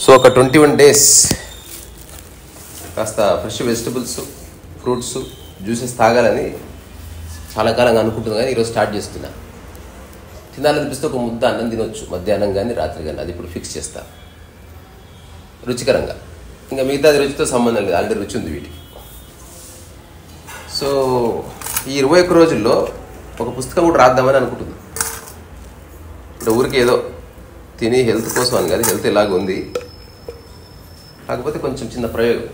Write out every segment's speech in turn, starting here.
So ఒక 21 days కాస్త fresh vegetables, fruits, juices తాగాలని చాలా కాలంగా అనుకుంటుంది, కానీ ఈరోజు స్టార్ట్ చేస్తున్నా. తినాలనిపిస్తే ఒక ముద్ద అన్నం తినొచ్చు, మధ్యాహ్నం కానీ రాత్రి కానీ. అది ఇప్పుడు ఫిక్స్ చేస్తా రుచికరంగా. ఇంకా మిగతాది రుచితో సంబంధం లేదు, ఆల్రెడీ రుచి ఉంది వీటికి. సో ఈ 21 రోజుల్లో ఒక పుస్తకం కూడా రాద్దామని అనుకుంటుంది. ఇప్పుడు ఊరికి ఏదో తిని హెల్త్ కోసం అని కాదు, హెల్త్ ఇలాగ ఉంది, కాకపోతే కొంచెం చిన్న ప్రయోగం.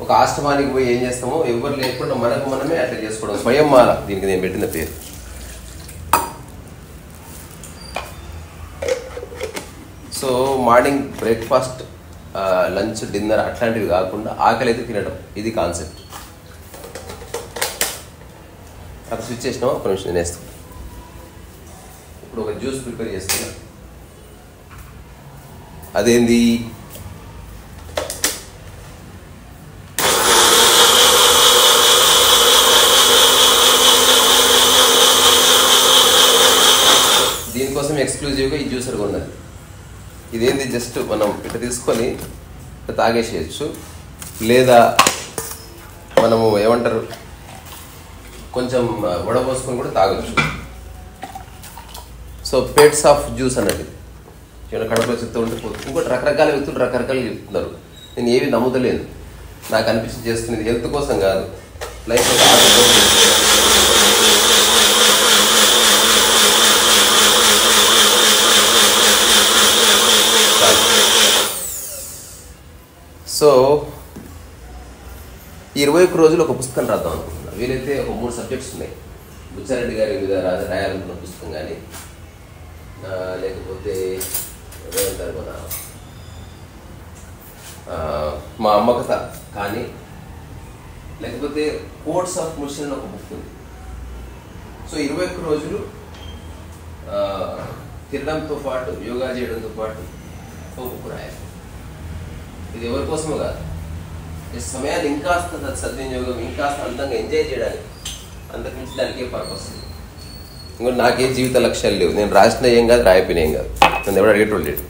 ఒక ఆశ్రమానికి పోయి ఏం చేస్తామో ఎవరు లేకుండా మనకు మనమే అట్లా చేసుకోవడం, స్వయం మాల దీనికి నేను పెట్టిన పేరు. So morning breakfast, lunch, dinner అట్లాంటివి కాకుండా ఆకలి అయితే తినడం, ఇది కాన్సెప్ట్. అక్కడ స్విచ్ చేసినామా ఒక నిమిషం తినేస్తాం. ఇప్పుడు ఒక జ్యూస్ ప్రిపేర్ చేస్తున్నా. అదేంది, దీనికోసం ఎక్స్క్లూజివ్గా ఈ జ్యూసర్ కొన్నది. ఇదేంది, జస్ట్ మనం ఇట్లా తీసుకొని తాగేసేయచ్చు, లేదా మనము ఏమంటారు కొంచెం వడపోసుకొని కూడా తాగొచ్చు. సో పేట్స్ ఆఫ్ జ్యూస్ అన్నది ఏమైనా కడపలో చెప్తూ ఉంటే పోతుంది. ఇంకోటి రకరకాల వ్యక్తులు రకరకాలుగా చెప్తున్నారు, నేను ఏవి నమ్ముతలేను. నాకు అనిపించి చేస్తున్నది హెల్త్ కోసం కాదు, లైఫ్ సో ఈ 21 రోజులు ఒక పుస్తకం రాద్దాం అనుకుంటున్నాను. వీలైతే ఒక 3 సబ్జెక్ట్స్ ఉన్నాయి. బుచ్చారెడ్డి గారి మీద రాయాలనుకున్న పుస్తకం కానీ, లేకపోతే ఏమంటారు మన మా అమ్మ కథ కానీ, లేకపోతే కోట్స్ ఆఫ్ ముషన్ ఒక బుక్ ఉంది. సో 21 రోజులు తినడంతో పాటు, యోగా చేయడంతో పాటు ఒక బుక్ రాయాలి. ఇది ఎవరి కోసమో కాదు, సమయాన్ని ఇంకాస్త సద్వినియోగం, ఇంకాస్త అందంగా ఎంజాయ్ చేయడానికి, అంతకుమించి దానికే పర్పస్. ఇంకోటి నాకే జీవిత లక్ష్యాలు లేవు, నేను రాసిన ఏం కాదు, రాయిపోయిన ఏం కాదు, నన్ను ఎవరు అడిగేటోళ్ళు లేడు.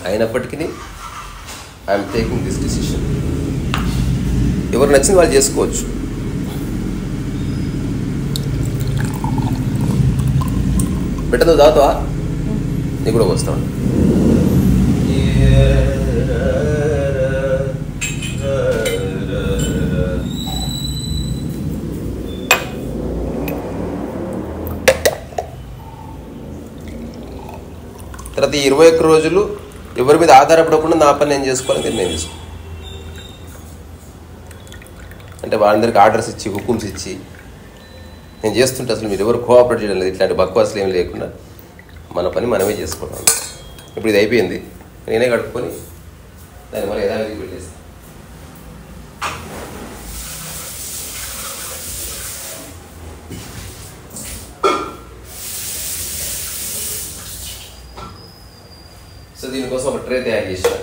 అయినప్పటికీ ఐఎమ్ టేకింగ్ దిస్ డిసిషన్. ఎవరు నచ్చింది వాళ్ళు చేసుకోవచ్చు. బిడ్డ నువ్వు తాగుతావా? నీకు కూడా వస్తాను. తర్వాత ఈ 21 రోజులు ఎవరి మీద ఆధారపడకుండా నా పని నేను చేసుకోవాలని నిర్ణయం తీసుకో. అంటే వాళ్ళందరికీ ఆర్డర్స్ ఇచ్చి, హుకుమ్స్ ఇచ్చి నేను చేస్తుంటే అసలు మీరు ఎవరు కోఆపరేట్ చేయడం లేదు. ఇట్లాంటి బక్వాసులు ఏమి లేకుండా మన పని మనమే చేసుకోవడం. ఇప్పుడు ఇది అయిపోయింది, నేనే కడుక్కొని దాన్ని మళ్ళీ యథావిధికి పెట్టేస్తాను. సో దీనికోసం ఒక ట్రే తయారు చేసిన.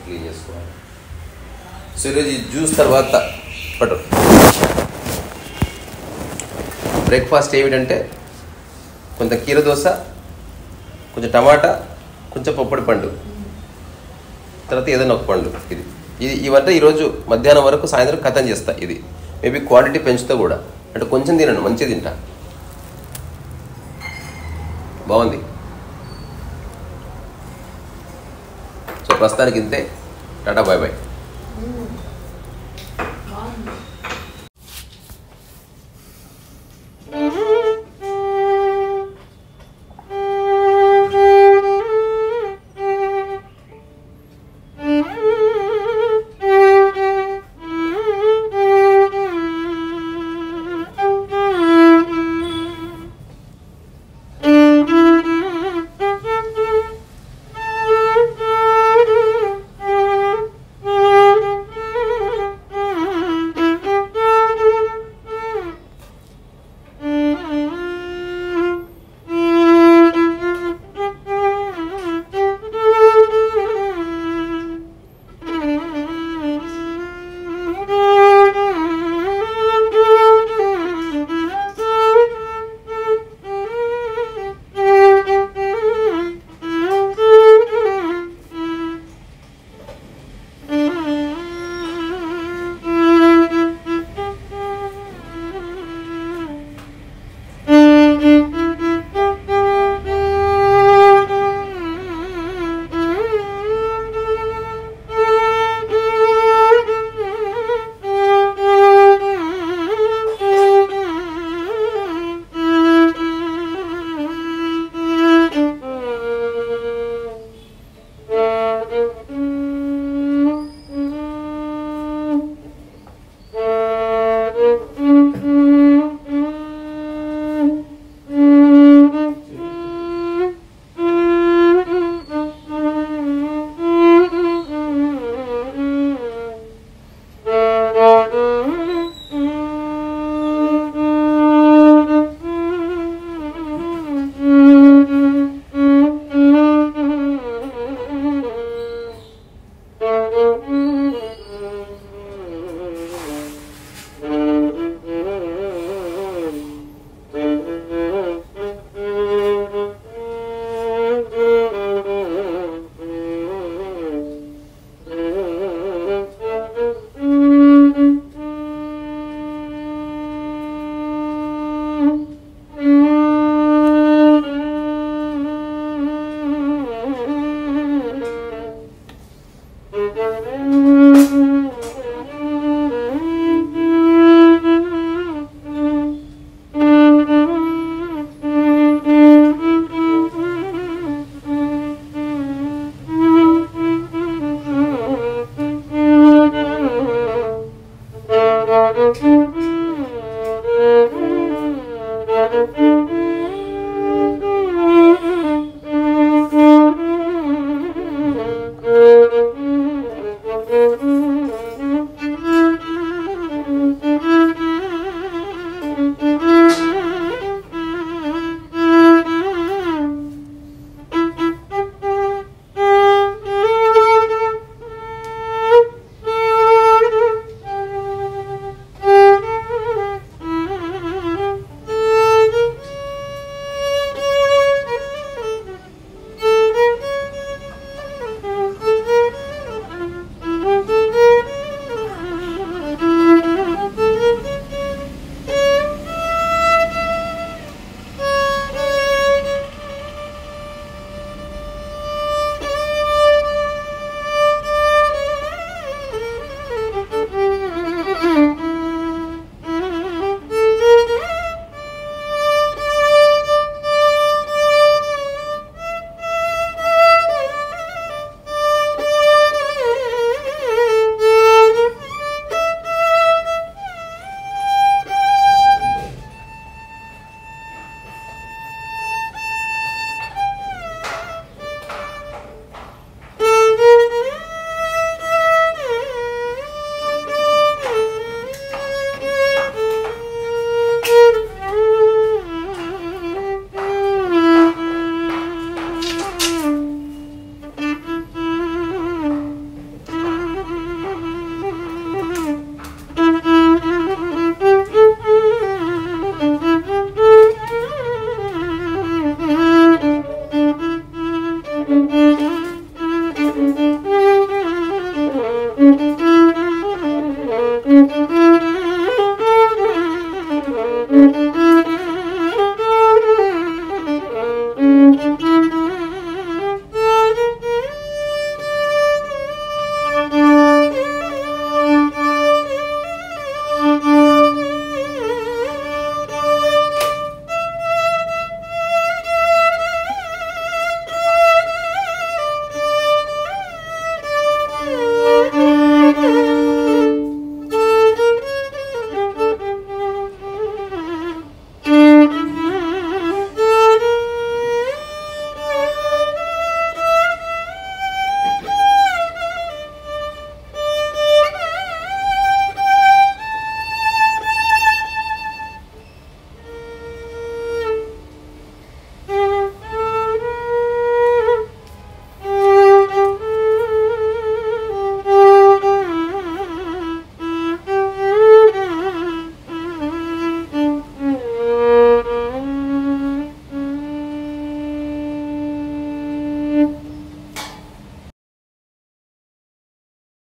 క్లీన్ చేసుకోవాలి. సో ఈరోజు ఈ జ్యూస్ తర్వాత పట్టు బ్రేక్ఫాస్ట్ ఏమిటంటే కొంత కీర దోశ, కొంచెం టమాటా, కొంచెం పప్పడి పండు, తర్వాత ఏదైనా ఒక పండు. ఇవంటే ఈరోజు మధ్యాహ్నం వరకు, సాయంత్రం కథం చేస్తా. ఇది మేబీ క్వాంటిటీ పెంచుతా కూడా, అంటే కొంచెం తినను, మంచిగా తింటా. బాగుంది. సో ప్రస్తుతానికి ఇంతే. Tata, bye bye.